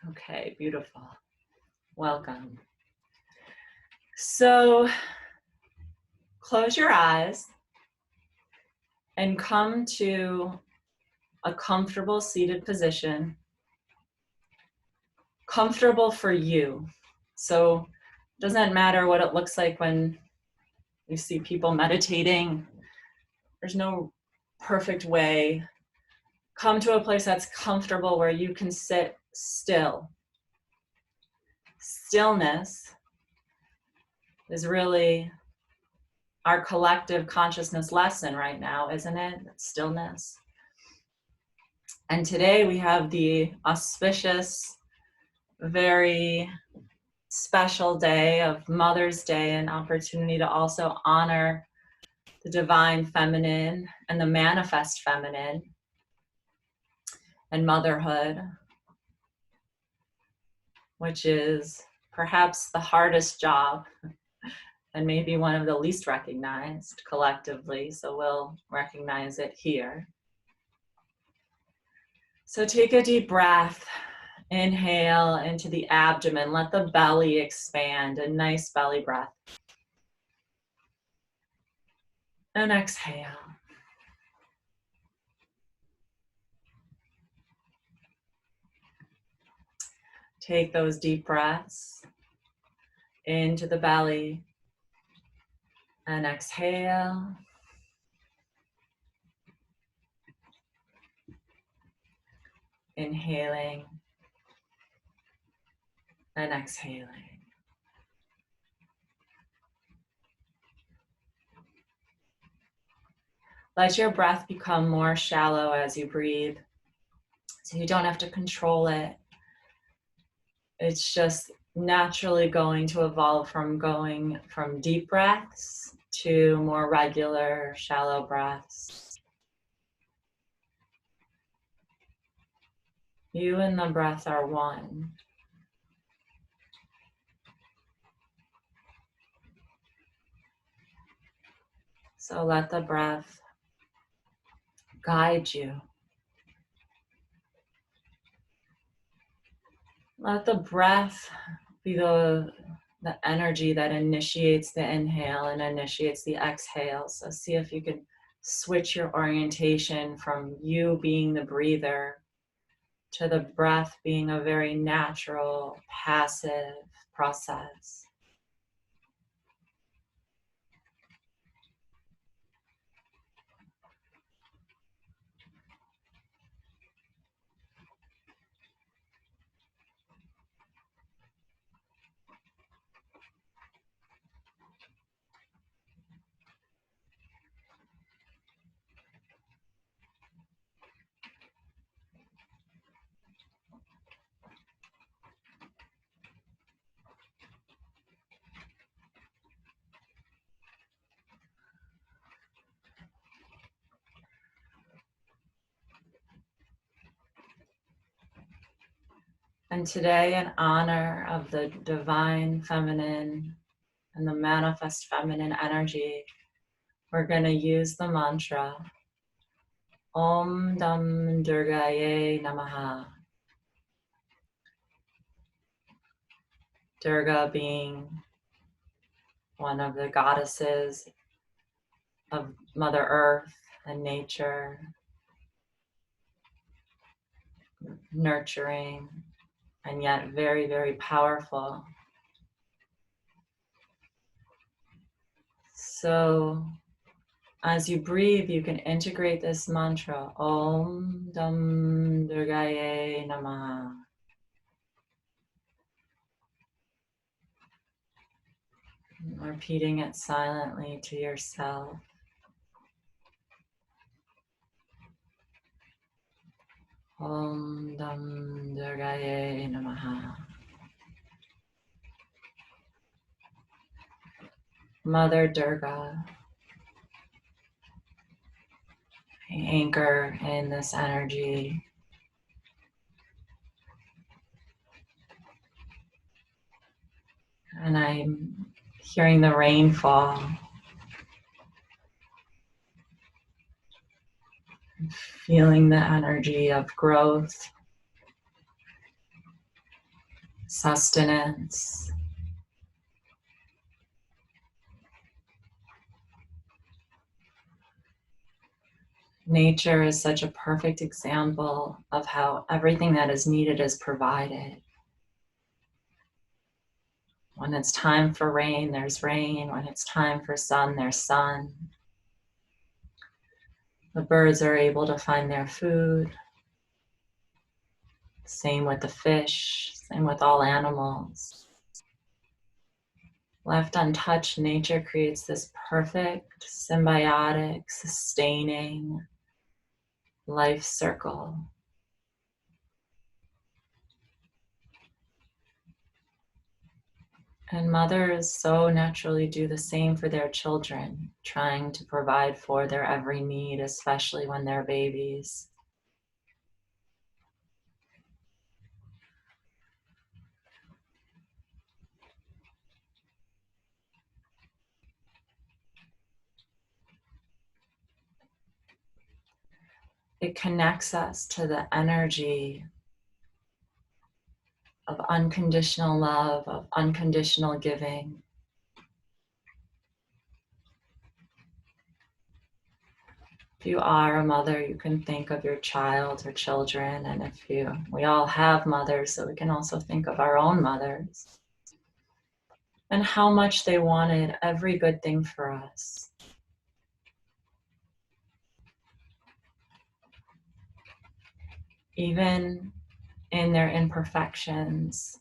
Okay, beautiful. Welcome. So close your eyes and come to a comfortable seated position, comfortable for you. So it doesn't matter what it looks like when you see people meditating. There's no perfect way. Come to a place that's comfortable where you can sit still. Stillness is really our collective consciousness lesson right now, isn't it? Stillness. And today we have the auspicious, very special day of Mother's Day, an opportunity to also honor the divine feminine and the manifest feminine and motherhood, which is perhaps the hardest job and maybe one of the least recognized collectively, so we'll recognize it here. So take a deep breath, inhale into the abdomen, let the belly expand, a nice belly breath. And exhale. Take those deep breaths into the belly and exhale. Inhaling and exhaling. Let your breath become more shallow as you breathe, so you don't have to control it. It's just naturally going to evolve from going from deep breaths to more regular, shallow breaths. You and the breath are one. So let the breath guide you. Let the breath be the energy that initiates the inhale and initiates the exhale. So see if you can switch your orientation from you being the breather to the breath being a very natural, passive process. And today, in honor of the divine feminine and the manifest feminine energy, we're going to use the mantra Om Dam Durgaye Namaha. Durga being one of the goddesses of Mother Earth and nature, nurturing, and yet very, very powerful. So as you breathe, you can integrate this mantra, Om Dam Durgaye Namaha. Repeating it silently to yourself. Om Dam Durgaye Namaha. Mother Durga, I anchor in this energy. And I'm hearing the rain fall. Feeling the energy of growth. sustenance. Nature is such a perfect example of how everything that is needed is provided. When it's time for rain, there's rain. When it's time for sun, there's sun. The birds are able to find their food. Same with the fish, same with all animals. Left untouched, nature creates this perfect, symbiotic, sustaining life circle. And mothers so naturally do the same for their children, trying to provide for their every need, especially when they're babies. It connects us to the energy of unconditional love, of unconditional giving. If you are a mother, you can think of your child or children, and we all have mothers, so we can also think of our own mothers and how much they wanted every good thing for us. Even in their imperfections,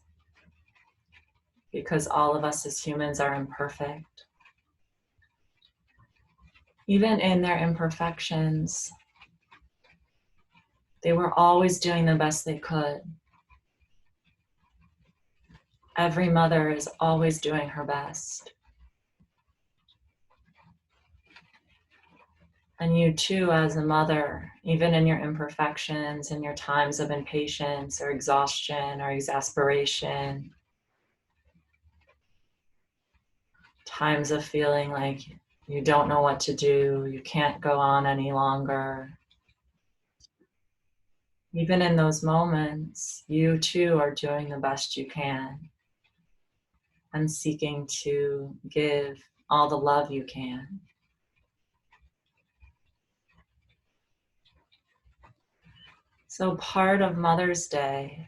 because all of us as humans are imperfect. Even in their imperfections, they were always doing the best they could. Every mother is always doing her best. And you too, as a mother, even in your imperfections, in your times of impatience or exhaustion or exasperation, times of feeling like you don't know what to do, you can't go on any longer. Even in those moments, you too are doing the best you can and seeking to give all the love you can. So part of Mother's Day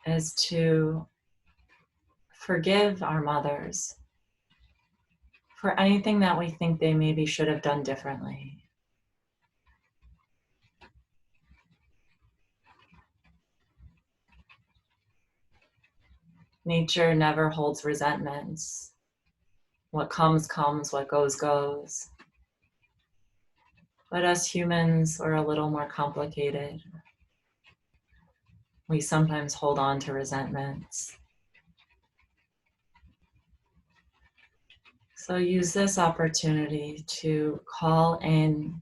is to forgive our mothers for anything that we think they maybe should have done differently. Nature never holds resentments. What comes, comes, what goes, goes. But us humans are a little more complicated. We sometimes hold on to resentments. So use this opportunity to call in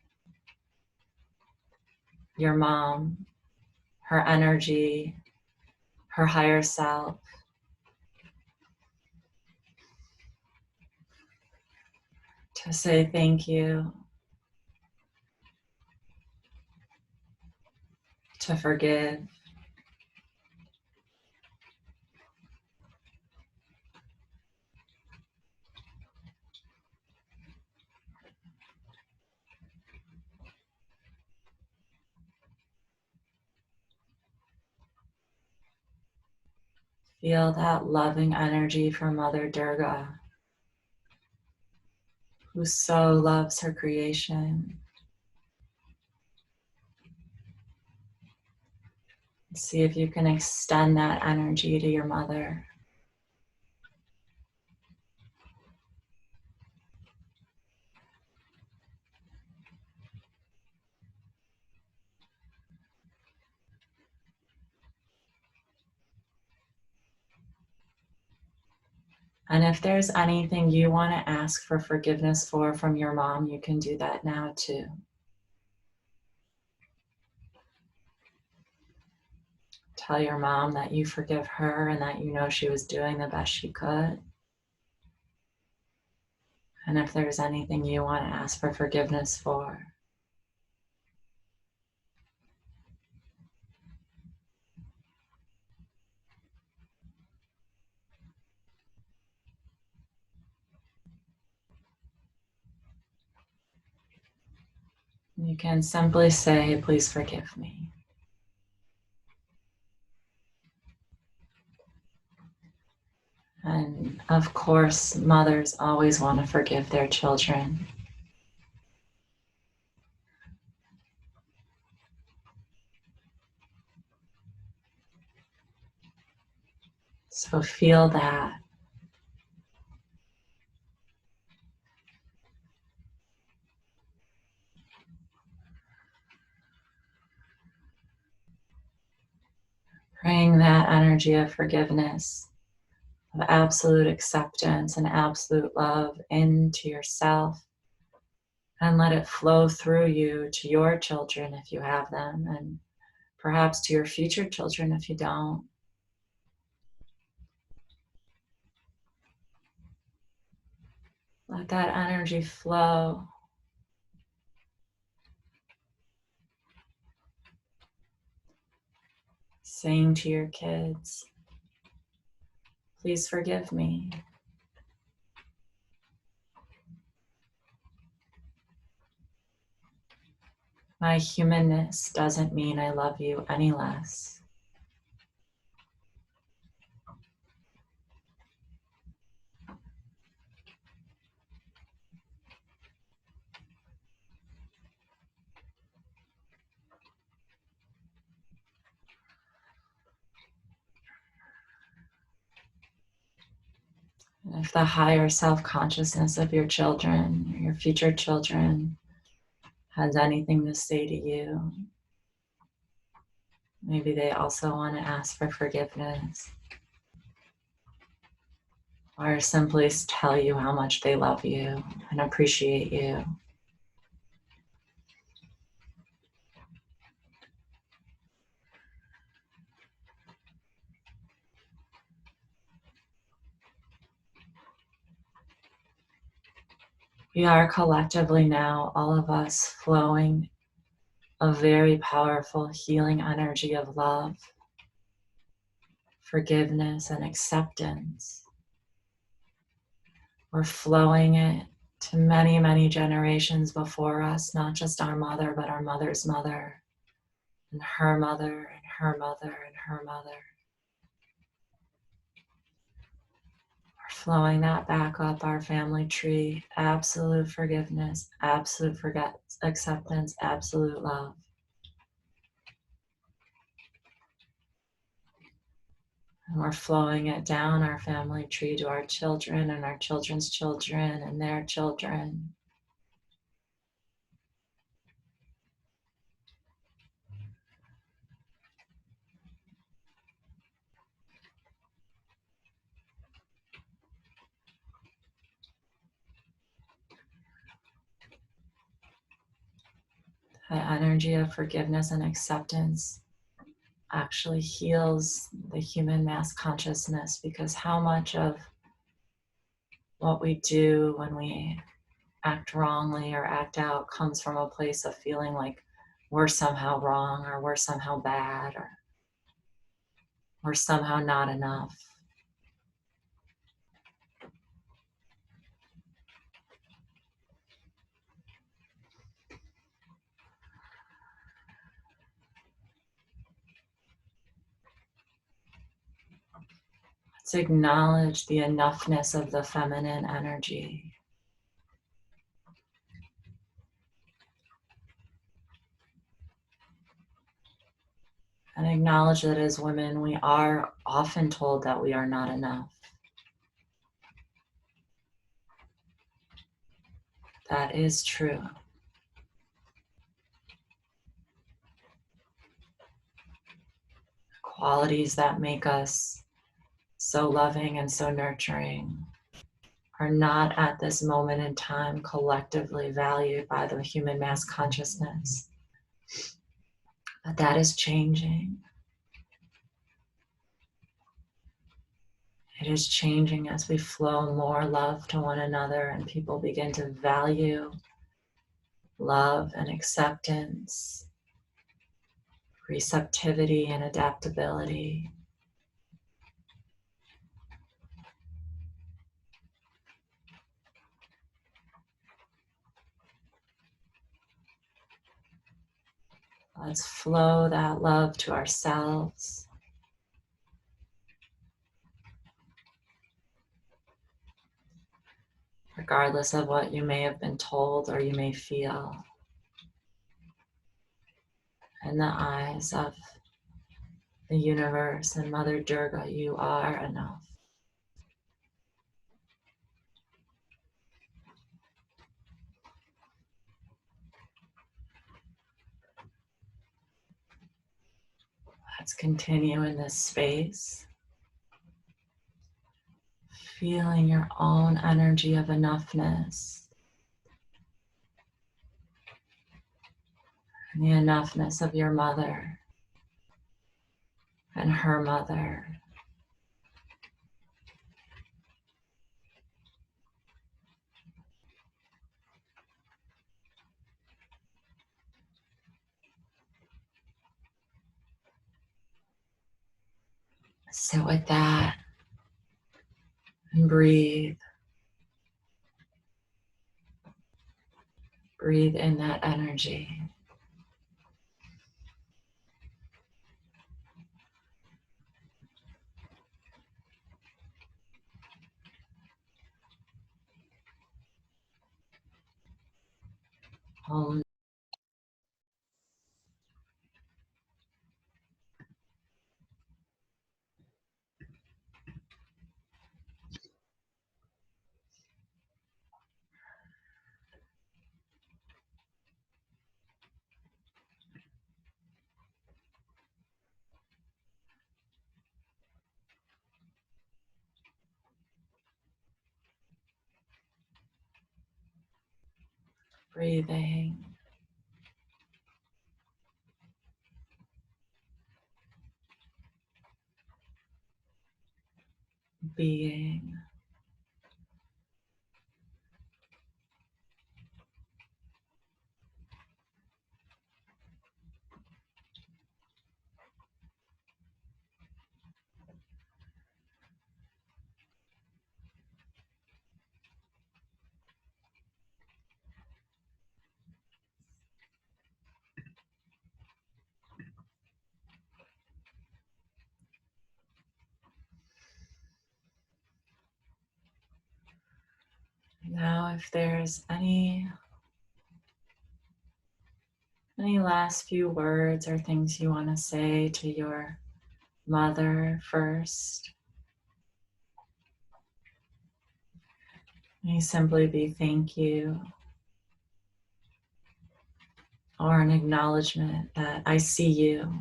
your mom, her energy, her higher self, to say thank you, to forgive. Feel that loving energy from Mother Durga, who so loves her creation. See if you can extend that energy to your mother. And if there's anything you want to ask for forgiveness for from your mom, you can do that now too. Tell your mom that you forgive her and that you know she was doing the best she could. And if there's anything you want to ask for forgiveness for, You can simply say, please forgive me. And of course, mothers always want to forgive their children. So feel that. Bring that energy of forgiveness, of absolute acceptance and absolute love into yourself, and let it flow through you to your children if you have them, and perhaps to your future children if you don't. Let that energy flow. Saying to your kids, please forgive me. My humanness doesn't mean I love you any less. And if the higher self-consciousness of your children, or your future children, has anything to say to you, maybe they also want to ask for forgiveness, or simply tell you how much they love you and appreciate you. We are collectively now, all of us, flowing a very powerful healing energy of love, forgiveness, and acceptance. We're flowing it to many, many generations before us, not just our mother, but our mother's mother, and her mother, and her mother, and her mother. We're flowing that back up our family tree. Absolute forgiveness, absolute acceptance, absolute love. And we're flowing it down our family tree to our children and our children's children and their children. The energy of forgiveness and acceptance actually heals the human mass consciousness, because how much of what we do when we act wrongly or act out comes from a place of feeling like we're somehow wrong, or we're somehow bad, or we're somehow not enough. Let's acknowledge the enoughness of the feminine energy. And acknowledge that as women, we are often told that we are not enough. That is true. Qualities that make us so loving and so nurturing are not at this moment in time collectively valued by the human mass consciousness. But that is changing. It is changing as we flow more love to one another and people begin to value love and acceptance, receptivity and adaptability. Let's flow that love to ourselves. Regardless of what you may have been told or you may feel. In the eyes of the universe and Mother Durga, you are enough. Let's continue in this space, feeling your own energy of enoughness and the enoughness of your mother and her mother. Sit with that and breathe. Breathe in that energy. Home. Breathing. Being. Now, if there's any last few words or things you want to say to your mother first, may simply be thank you or an acknowledgement that I see you.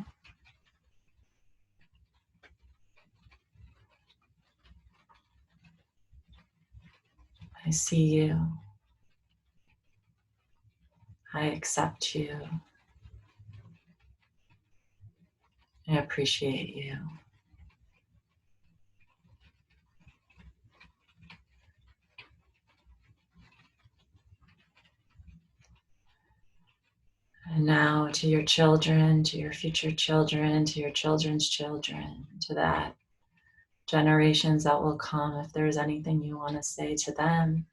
I see you. I accept you. I appreciate you. And now to your children, to your future children, to your children's children, to that generations that will come, if there's anything you want to say to them.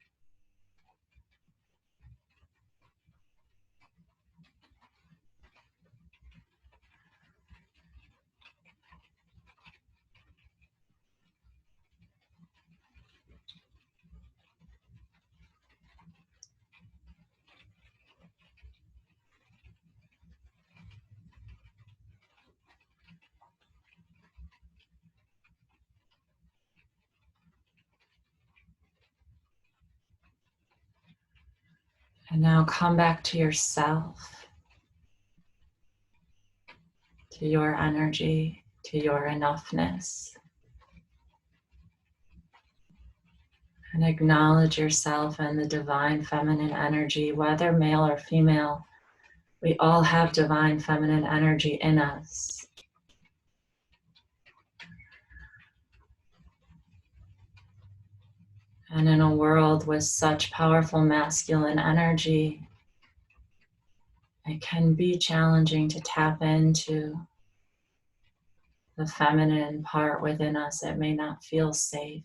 And now come back to yourself, to your energy, to your enoughness. And acknowledge yourself and the divine feminine energy, whether male or female. We all have divine feminine energy in us. And in a world with such powerful masculine energy, it can be challenging to tap into the feminine part within us. It may not feel safe.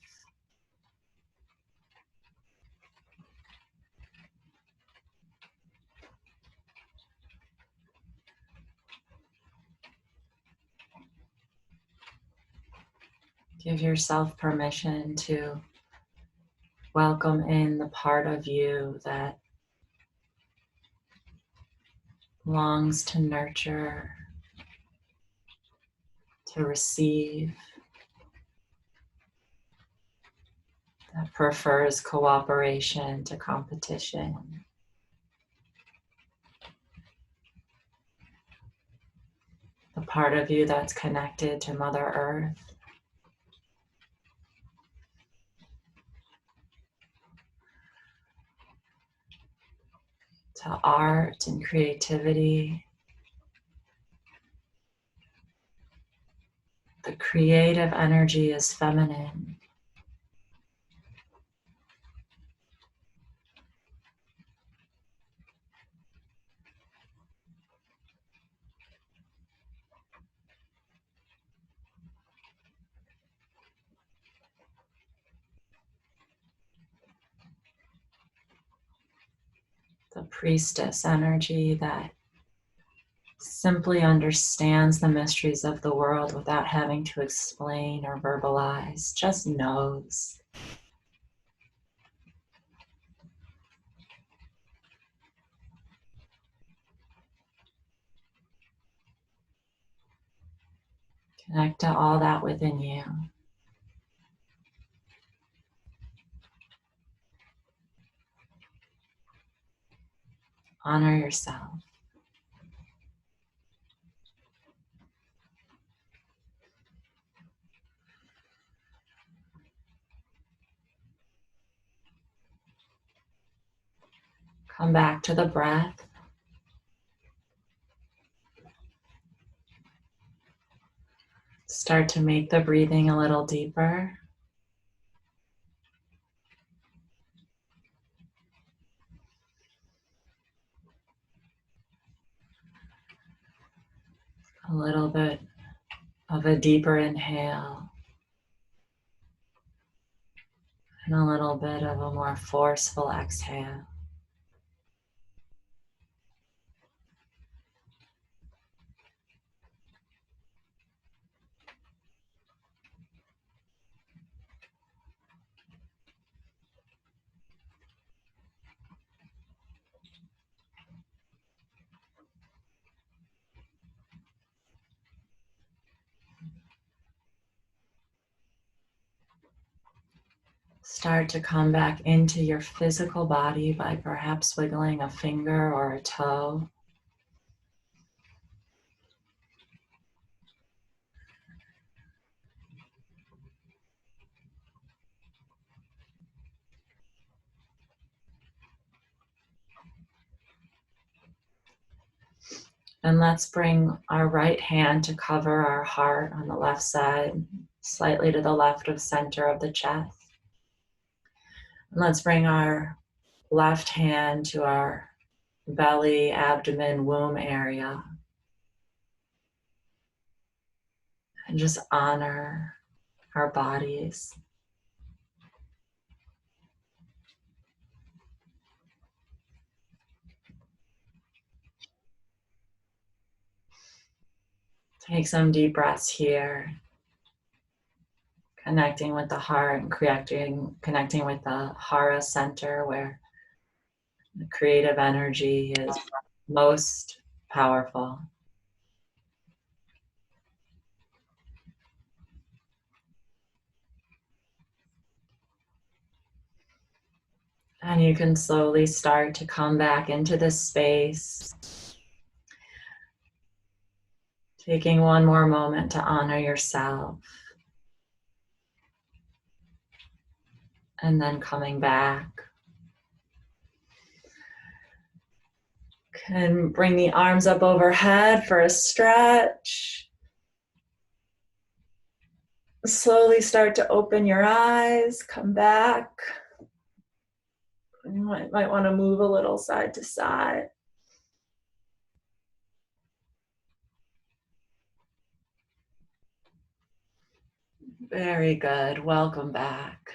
Give yourself permission to welcome in the part of you that longs to nurture, to receive, that prefers cooperation to competition. The part of you that's connected to Mother Earth. To art and creativity. The creative energy is feminine. The priestess energy that simply understands the mysteries of the world without having to explain or verbalize, just knows. Connect to all that within you. Honor yourself. Come back to the breath. Start to make the breathing a little deeper. A little bit of a deeper inhale. And a little bit of a more forceful exhale. Start to come back into your physical body by perhaps wiggling a finger or a toe. And let's bring our right hand to cover our heart on the left side, slightly to the left of center of the chest. And let's bring our left hand to our belly, abdomen, womb area. And just honor our bodies. Take some deep breaths here. Connecting with the heart and connecting with the Hara center where the creative energy is most powerful. And you can slowly start to come back into this space. Taking one more moment to honor yourself. And then coming back. Can bring the arms up overhead for a stretch. Slowly start to open your eyes, come back. You might want to move a little side to side. Very good. Welcome back.